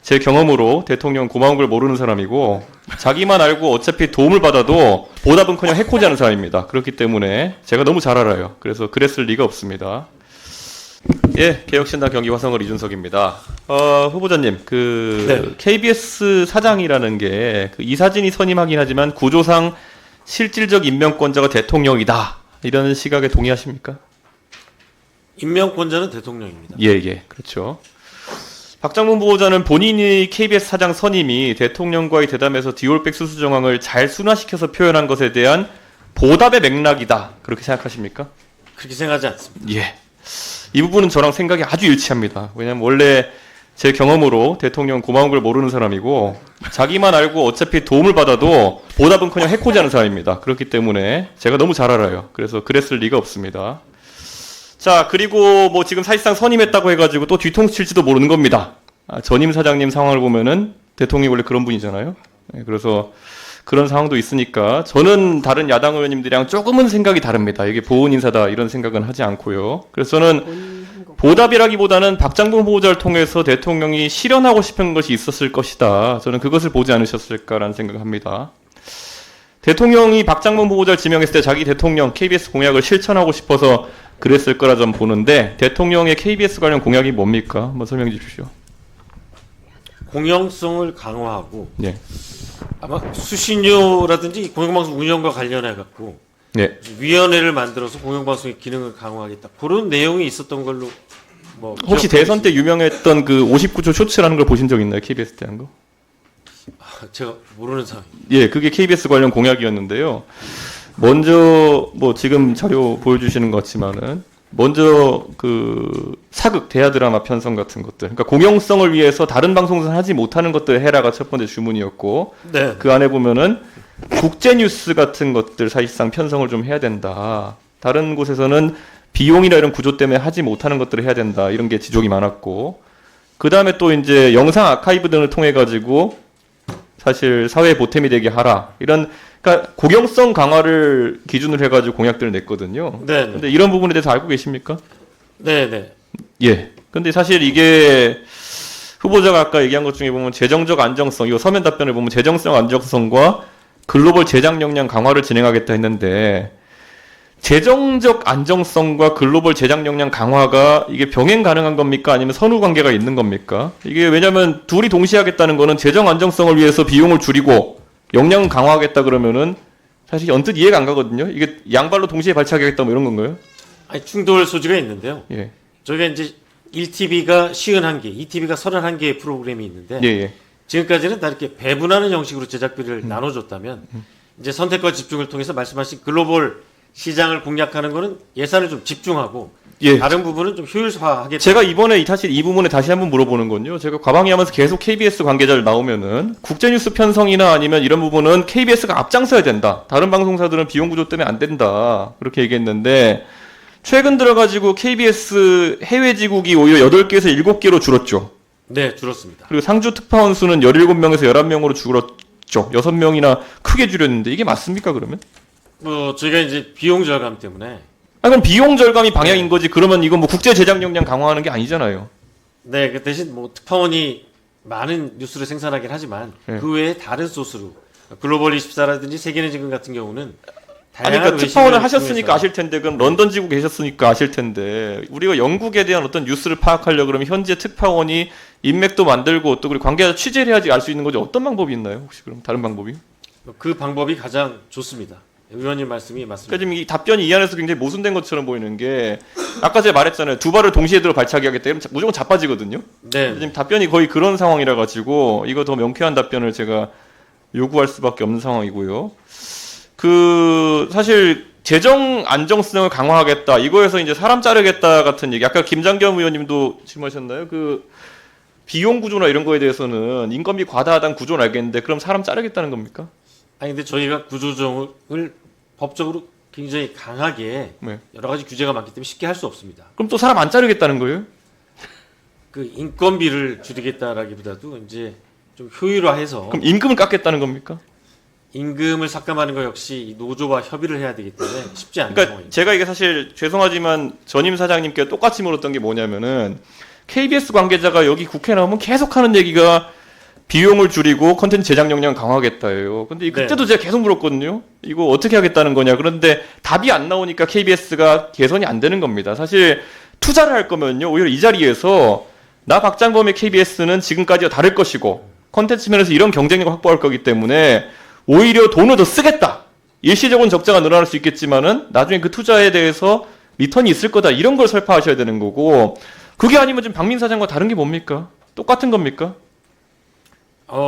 제 경험으로 대통령 고마운 걸 모르는 사람이고 자기만 알고 어차피 도움을 받아도 보답은커녕 해코지하는 사람입니다. 그렇기 때문에 제가 너무 잘 알아요. 그래서 그랬을 리가 없습니다. 예, 개혁신당 경기 화성을 이준석입니다. 후보자님, 네. KBS 사장이라는 게 그 이사진이 선임하긴 하지만 구조상 실질적 임명권자가 대통령이다. 이런 시각에 동의하십니까? 임명권자는 대통령입니다. 예, 예, 그렇죠. 박장문 후보자는 본인이 KBS 사장 선임이 대통령과의 대담에서 디올백 수수 정황을 잘 순화시켜서 표현한 것에 대한 보답의 맥락이다. 그렇게 생각하십니까? 그렇게 생각하지 않습니다. 예. 이 부분은 저랑 생각이 아주 일치합니다. 왜냐면 원래 제 경험으로 대통령 고마운 걸 모르는 사람이고 자기만 알고 어차피 도움을 받아도 보답은커녕 해코지하는 사람입니다. 그렇기 때문에 제가 너무 잘 알아요. 그래서 그랬을 리가 없습니다. 자, 그리고 뭐 지금 사실상 선임했다고 해가지고 또 뒤통수 칠지도 모르는 겁니다. 전임 사장님 상황을 보면은 대통령이 원래 그런 분이잖아요. 그래서 그런 상황도 있으니까 저는 다른 야당 의원님들이랑 조금은 생각이 다릅니다. 이게 보훈 인사다 이런 생각은 하지 않고요. 그래서 저는 보답이라기보다는 박장군 후보자를 통해서 대통령이 실현하고 싶은 것이 있었을 것이다. 저는 그것을 보지 않으셨을까라는 생각을 합니다. 대통령이 박장문 후보자를 지명했을 때 자기 대통령 KBS 공약을 실천하고 싶어서 그랬을 거라 좀 보는데 대통령의 KBS 관련 공약이 뭡니까? 한번 설명해 주십시오. 공영성을 강화하고 네. 아마 수신료라든지 공영방송 운영과 관련해 갖고 네. 위원회를 만들어서 공영방송의 기능을 강화하겠다. 그런 내용이 있었던 걸로 뭐 혹시 대선 때 유명했던 그 59초 쇼츠라는 걸 보신 적 있나요? KBS 때 한 거? 제가 모르는 상황입니다. 예, 그게 KBS 관련 공약이었는데요. 먼저 뭐 지금 자료 보여주시는 것 같지만은 먼저 그 사극 대하 드라마 편성 같은 것들, 그러니까 공영성을 위해서 다른 방송사는 하지 못하는 것들 해라가 첫 번째 주문이었고, 네. 그 안에 보면은 국제 뉴스 같은 것들 사실상 편성을 좀 해야 된다. 다른 곳에서는 비용이나 이런 구조 때문에 하지 못하는 것들을 해야 된다. 이런 게 지적이 많았고, 그 다음에 또 이제 영상 아카이브 등을 통해 가지고 사실 사회에 보탬이 되게 하라. 이런 그러니까 공영성 강화를 기준으로 해가지고 공약들을 냈거든요. 네. 근데 이런 부분에 대해서 알고 계십니까? 네, 네. 예. 근데 사실 이게 후보자가 아까 얘기한 것 중에 보면 재정적 안정성, 이 서면 답변을 보면 재정성 안정성과 글로벌 제작 역량 강화를 진행하겠다 했는데 재정적 안정성과 글로벌 제작 역량 강화가 이게 병행 가능한 겁니까? 아니면 선후 관계가 있는 겁니까? 이게 왜냐면 둘이 동시에 하겠다는 거는 재정 안정성을 위해서 비용을 줄이고 역량은 강화하겠다 그러면은 사실 언뜻 이해가 안 가거든요. 이게 양발로 동시에 발차기하겠다 뭐 이런 건가요? 아니, 충돌 소지가 있는데요. 예. 저희가 이제 1TV가 51개, 2TV가 31개의 프로그램이 있는데 예, 예. 지금까지는 다 이렇게 배분하는 형식으로 제작비를 나눠줬다면 이제 선택과 집중을 통해서 말씀하신 글로벌 시장을 공략하는 거는 예산을 좀 집중하고 예. 다른 부분은 좀 효율화하겠다. 제가 이번에 사실 이 부분에 다시 한번 물어보는 건요. 제가 과방위하면서 계속 KBS 관계자를 나오면은 국제뉴스 편성이나 아니면 이런 부분은 KBS가 앞장서야 된다. 다른 방송사들은 비용 구조 때문에 안 된다. 그렇게 얘기했는데 최근 들어가지고 KBS 해외 지국이 오히려 8개에서 7개로 줄었죠. 네, 줄었습니다. 그리고 상주 특파원 수는 17명에서 11명으로 줄었죠. 6명이나 크게 줄였는데 이게 맞습니까 그러면? 저희가 이제 비용 절감 때문에 그럼 비용 절감이 방향인 거지. 그러면 이건 뭐 국제 제작 역량 강화하는 게 아니잖아요. 네, 그 대신 뭐 특파원이 많은 뉴스를 생산하긴 하지만 네. 그 외에 다른 소스로 글로벌 24라든지 세계는 지금 같은 경우는 아니, 다양한 그러니까 특파원을 외신을 하셨으니까 통해서 아실 텐데, 그럼 런던 지국 계셨으니까 아실 텐데, 우리가 영국에 대한 어떤 뉴스를 파악하려고 그러면 현재 특파원이 인맥도 만들고 또 그리고 관계자 취재를 해야지 알 수 있는 거지. 어떤 방법이 있나요? 혹시 그럼 다른 방법이? 그 방법이 가장 좋습니다. 의원님 말씀이 맞습니다. 그러니까 지금 이 답변이 이 안에서 굉장히 모순된 것처럼 보이는 게 아까 제가 말했잖아요. 두 발을 동시에 들어 발차기 하겠다. 이러면 무조건 자빠지거든요. 네. 지금 답변이 거의 그런 상황이라 가지고 이거 더 명쾌한 답변을 제가 요구할 수밖에 없는 상황이고요. 그 사실 재정 안정성을 강화하겠다. 이거에서 이제 사람 자르겠다 같은 얘기. 아까 김장겸 의원님도 질문하셨나요? 그 비용 구조나 이런 거에 대해서는 인건비 과다하다는 구조는 알겠는데 그럼 사람 자르겠다는 겁니까? 아니 근데 저희가 구조조정을 법적으로 굉장히 강하게 네. 여러 가지 규제가 많기 때문에 쉽게 할 수 없습니다. 그럼 또 사람 안 자르겠다는 거예요? 그 인건비를 줄이겠다라기보다도 이제 좀 효율화해서 그럼 임금을 깎겠다는 겁니까? 임금을 삭감하는 것 역시 이 노조와 협의를 해야 되기 때문에 쉽지 않은 그러니까 상황입니다. 제가 이게 사실 죄송하지만 전임 사장님께 똑같이 물었던 게 뭐냐면은 KBS 관계자가 여기 국회 나오면 계속 하는 얘기가 비용을 줄이고 컨텐츠 제작 역량 강화하겠다예요. 근데 그때도 제가 계속 물었거든요. 이거 어떻게 하겠다는 거냐. 그런데 답이 안 나오니까 KBS가 개선이 안 되는 겁니다. 사실 투자를 할 거면요. 오히려 이 자리에서 나 박장범의 KBS는 지금까지와 다를 것이고 컨텐츠 면에서 이런 경쟁력을 확보할 거기 때문에 오히려 돈을 더 쓰겠다. 일시적으로 적자가 늘어날 수 있겠지만은 나중에 그 투자에 대해서 리턴이 있을 거다. 이런 걸 설파하셔야 되는 거고 그게 아니면 지금 박민 사장과 다른 게 뭡니까? 똑같은 겁니까?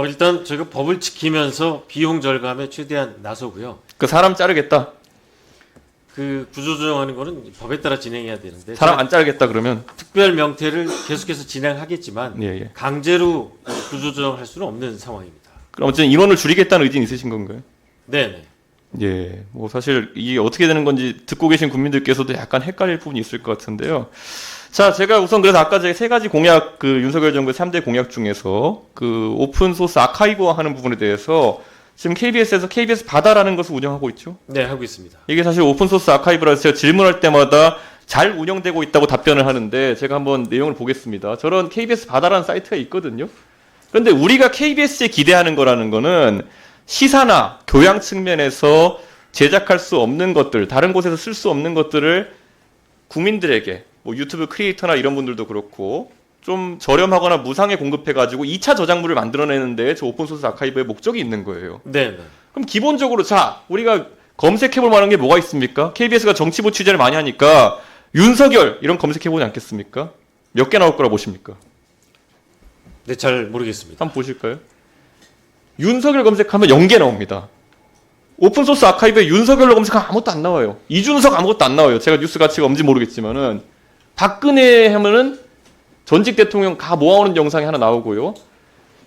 일단 저희가 법을 지키면서 비용 절감에 최대한 나서고요. 그 사람 자르겠다. 그 구조조정하는 거는 법에 따라 진행해야 되는데 사람 안 자르겠다 그러면 특별 명태를 계속해서 진행하겠지만 예. 강제로 구조조정할 수는 없는 상황입니다. 그럼 어쨌든 인원을 줄이겠다는 의지는 있으신 건가요? 네네. 예. 뭐 사실 이게 어떻게 되는 건지 듣고 계신 국민들께서도 약간 헷갈릴 부분이 있을 것 같은데요. 자, 제가 우선 그래서 아까 제가 세 가지 공약, 그 윤석열 정부의 3대 공약 중에서 그 오픈소스 아카이브화 하는 부분에 대해서 지금 KBS에서 KBS 바다라는 것을 운영하고 있죠. 네, 하고 있습니다. 이게 사실 오픈소스 아카이브라서 제가 질문할 때마다 잘 운영되고 있다고 답변을 하는데 제가 한번 내용을 보겠습니다. 저런 KBS 바다라는 사이트가 있거든요. 그런데 우리가 KBS에 기대하는 거라는 거는 시사나 교양 측면에서 제작할 수 없는 것들, 다른 곳에서 쓸 수 없는 것들을 국민들에게 뭐 유튜브 크리에이터나 이런 분들도 그렇고 좀 저렴하거나 무상에 공급해가지고 2차 저작물을 만들어내는데 저 오픈소스 아카이브의 목적이 있는 거예요. 네. 그럼 기본적으로 자 우리가 검색해볼 만한 게 뭐가 있습니까? KBS가 정치부 취재를 많이 하니까 윤석열 이런 검색해보지 않겠습니까? 몇 개 나올 거라 보십니까? 네, 잘 모르겠습니다. 한번 보실까요? 윤석열 검색하면 0개 나옵니다. 오픈소스 아카이브에 윤석열로 검색하면 아무것도 안 나와요. 이준석 아무것도 안 나와요. 제가 뉴스 가치가 없는지 모르겠지만은 박근혜 하면은 전직 대통령 다 모아오는 영상이 하나 나오고요.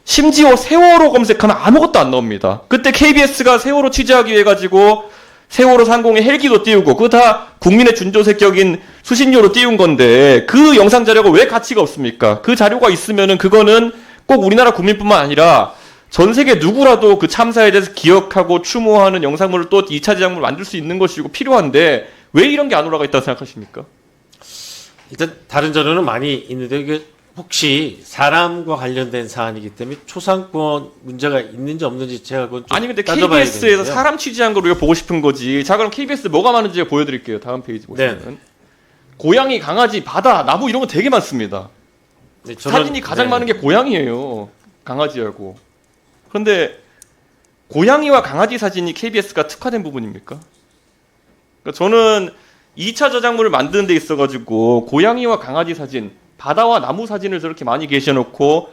심지어 세월호 검색하면 아무것도 안 나옵니다. 그때 KBS가 세월호 취재하기 위해 가지고 세월호 상공에 헬기도 띄우고 그거 다 국민의 준조색격인 수신료로 띄운 건데 그 영상 자료가 왜 가치가 없습니까? 그 자료가 있으면은 그거는 꼭 우리나라 국민뿐만 아니라 전 세계 누구라도 그 참사에 대해서 기억하고 추모하는 영상물을 또 2차 제작물을 만들 수 있는 것이고 필요한데 왜 이런 게 안 올라가 있다고 생각하십니까? 일단 다른 자료는 많이 있는데 이게 혹시 사람과 관련된 사안이기 때문에 초상권 문제가 있는지 없는지 제가 그건 좀 아니 근데 따져봐야 KBS에서 되겠는데요. 사람 취재한 걸 우리가 보고 싶은 거지. 자 그럼 KBS 뭐가 많은지 제가 보여드릴게요. 다음 페이지 보시면. 네. 고양이, 강아지, 바다, 나무 이런 거 되게 많습니다. 네, 사진이 가장 많은 게 고양이에요. 강아지하고. 그런데 고양이와 강아지 사진이 KBS가 특화된 부분입니까? 그러니까 저는 2차 저작물을 만드는 데 있어가지고 고양이와 강아지 사진, 바다와 나무 사진을 저렇게 많이 계셔놓고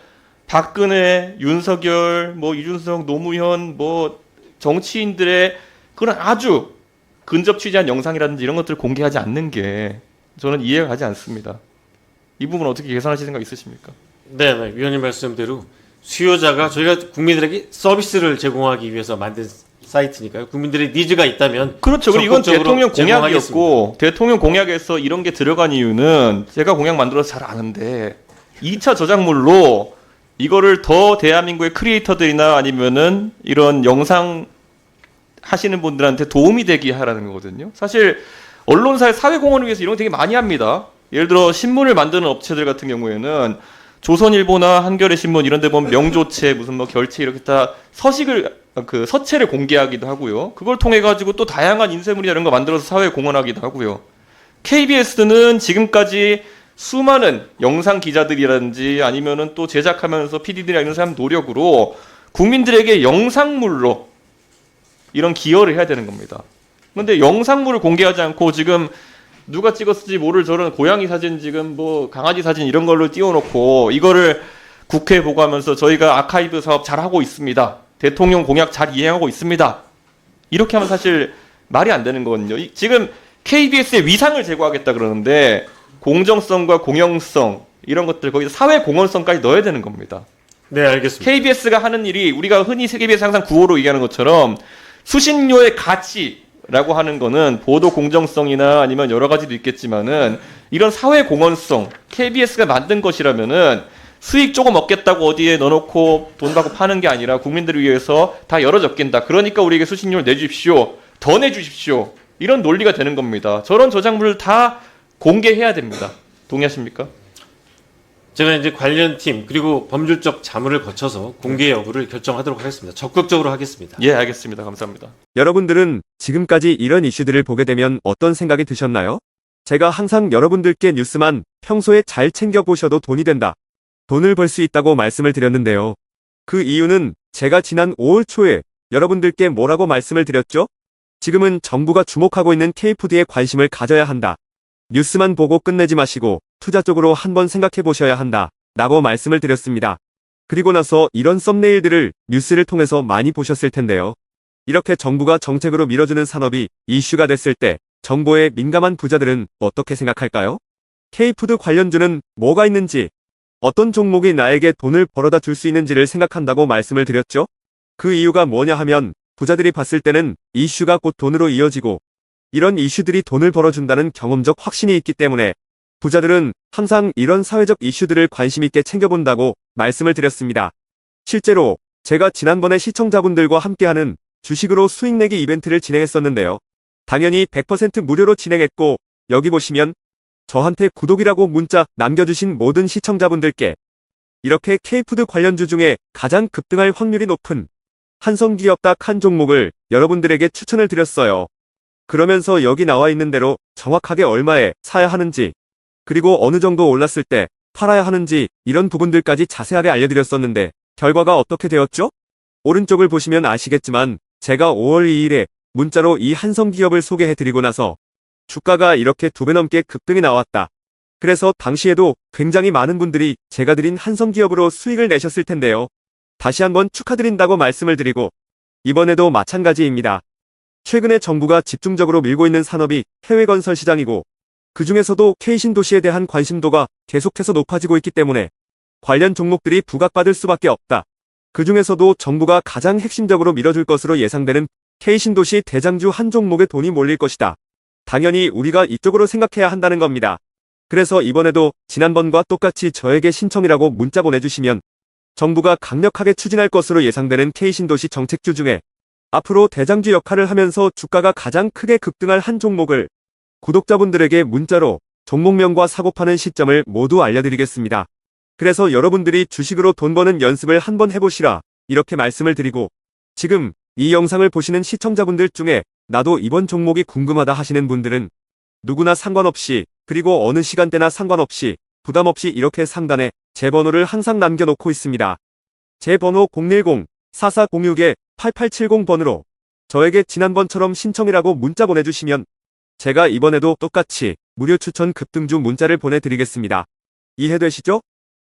박근혜, 윤석열, 뭐 이준석, 노무현, 뭐 정치인들의 그런 아주 근접 취재한 영상이라든지 이런 것들을 공개하지 않는 게 저는 이해가 가지 않습니다. 이 부분 어떻게 개선하실 생각 있으십니까? 네, 위원님 말씀대로 수요자가 저희가 국민들에게 서비스를 제공하기 위해서 만든 사이트니까요. 국민들의 니즈가 있다면 그렇죠. 그리고 이건 적극적으로 대통령 공약이었고 제공하겠습니다. 대통령 공약에서 이런 게 들어간 이유는 제가 공약 만들어서 잘 아는데 2차 저작물로 이거를 더 대한민국의 크리에이터들이나 아니면은 이런 영상 하시는 분들한테 도움이 되게 하라는 거거든요. 사실 언론사의 사회공헌을 위해서 이런 거 되게 많이 합니다. 예를 들어 신문을 만드는 업체들 같은 경우에는 조선일보나 한겨레 신문 이런 데 보면 명조체 무슨 뭐 결체 이렇게 다 서식을 그 서체를 공개하기도 하고요. 그걸 통해 가지고 또 다양한 인쇄물이나 이런 거 만들어서 사회에 공헌하기도 하고요. KBS는 지금까지 수많은 영상 기자들이라든지 아니면은 또 제작하면서 PD들이나 이런 사람 노력으로 국민들에게 영상물로 이런 기여를 해야 되는 겁니다. 그런데 영상물을 공개하지 않고 지금 누가 찍었을지 모를 저런 고양이 사진 지금 뭐 강아지 사진 이런 걸로 띄워놓고 이거를 국회에 보고하면서 저희가 아카이브 사업 잘하고 있습니다. 대통령 공약 잘 이행하고 있습니다. 이렇게 하면 사실 말이 안 되는 거거든요. 지금 KBS의 위상을 제고하겠다 그러는데 공정성과 공영성 이런 것들 거기서 사회 공헌성까지 넣어야 되는 겁니다. 네, 알겠습니다. KBS가 하는 일이 우리가 흔히 KBS 항상 구호로 얘기하는 것처럼 수신료의 가치라고 하는 거는 보도 공정성이나 아니면 여러 가지도 있겠지만은 이런 사회 공헌성 KBS가 만든 것이라면은 수익 조금 얻겠다고 어디에 넣어놓고 돈 받고 파는 게 아니라 국민들을 위해서 다 열어젖긴다. 그러니까 우리에게 수신료를 내주십시오. 더 내주십시오. 이런 논리가 되는 겁니다. 저런 저작물을 다 공개해야 됩니다. 동의하십니까? 제가 이제 관련 팀 그리고 법률적 자문을 거쳐서 공개 여부를 결정하도록 하겠습니다. 적극적으로 하겠습니다. 예, 알겠습니다. 감사합니다. 여러분들은 지금까지 이런 이슈들을 보게 되면 어떤 생각이 드셨나요? 제가 항상 여러분들께 뉴스만 평소에 잘 챙겨보셔도 돈이 된다. 돈을 벌 수 있다고 말씀을 드렸는데요. 그 이유는 제가 지난 5월 초에 여러분들께 뭐라고 말씀을 드렸죠? 지금은 정부가 주목하고 있는 K푸드에 관심을 가져야 한다. 뉴스만 보고 끝내지 마시고 투자 쪽으로 한번 생각해 보셔야 한다. 라고 말씀을 드렸습니다. 그리고 나서 이런 썸네일들을 뉴스를 통해서 많이 보셨을 텐데요. 이렇게 정부가 정책으로 밀어주는 산업이 이슈가 됐을 때 정보에 민감한 부자들은 어떻게 생각할까요? K푸드 관련주는 뭐가 있는지, 어떤 종목이 나에게 돈을 벌어다 줄 수 있는지를 생각한다고 말씀을 드렸죠? 그 이유가 뭐냐 하면 부자들이 봤을 때는 이슈가 곧 돈으로 이어지고 이런 이슈들이 돈을 벌어준다는 경험적 확신이 있기 때문에 부자들은 항상 이런 사회적 이슈들을 관심 있게 챙겨본다고 말씀을 드렸습니다. 실제로 제가 지난번에 시청자분들과 함께하는 주식으로 수익 내기 이벤트를 진행했었는데요. 당연히 100% 무료로 진행했고 여기 보시면 저한테 구독이라고 문자 남겨주신 모든 시청자분들께 이렇게 K푸드 관련주 중에 가장 급등할 확률이 높은 한성기업 딱 한 종목을 여러분들에게 추천을 드렸어요. 그러면서 여기 나와 있는 대로 정확하게 얼마에 사야 하는지 그리고 어느 정도 올랐을 때 팔아야 하는지 이런 부분들까지 자세하게 알려드렸었는데 결과가 어떻게 되었죠? 오른쪽을 보시면 아시겠지만 제가 5월 2일에 문자로 이 한성기업을 소개해드리고 나서 주가가 이렇게 2배 넘게 급등이 나왔다. 그래서 당시에도 굉장히 많은 분들이 제가 드린 한성기업으로 수익을 내셨을 텐데요. 다시 한번 축하드린다고 말씀을 드리고 이번에도 마찬가지입니다. 최근에 정부가 집중적으로 밀고 있는 산업이 해외 건설 시장이고 그 중에서도 K신도시에 대한 관심도가 계속해서 높아지고 있기 때문에 관련 종목들이 부각받을 수밖에 없다. 그 중에서도 정부가 가장 핵심적으로 밀어줄 것으로 예상되는 K신도시 대장주 한 종목에 돈이 몰릴 것이다. 당연히 우리가 이쪽으로 생각해야 한다는 겁니다. 그래서 이번에도 지난번과 똑같이 저에게 신청이라고 문자 보내주시면 정부가 강력하게 추진할 것으로 예상되는 K신도시 정책주 중에 앞으로 대장주 역할을 하면서 주가가 가장 크게 급등할 한 종목을 구독자분들에게 문자로 종목명과 사고 파는 시점을 모두 알려드리겠습니다. 그래서 여러분들이 주식으로 돈 버는 연습을 한번 해보시라 이렇게 말씀을 드리고 지금 이 영상을 보시는 시청자분들 중에 나도 이번 종목이 궁금하다 하시는 분들은 누구나 상관없이 그리고 어느 시간대나 상관없이 부담없이 이렇게 상단에 제 번호를 항상 남겨놓고 있습니다. 제 번호 010-4406-8870번으로 저에게 지난번처럼 신청이라고 문자 보내주시면 제가 이번에도 똑같이 무료 추천 급등주 문자를 보내드리겠습니다. 이해되시죠?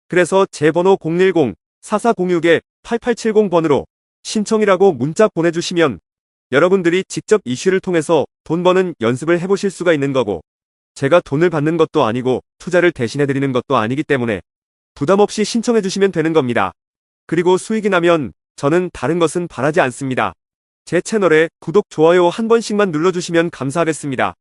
그래서 제 번호 010-4406-8870번으로 신청이라고 문자 보내주시면 여러분들이 직접 이슈를 통해서 돈 버는 연습을 해보실 수가 있는 거고 제가 돈을 받는 것도 아니고 투자를 대신해드리는 것도 아니기 때문에 부담없이 신청해주시면 되는 겁니다. 그리고 수익이 나면 저는 다른 것은 바라지 않습니다. 제 채널에 구독, 좋아요 한 번씩만 눌러주시면 감사하겠습니다.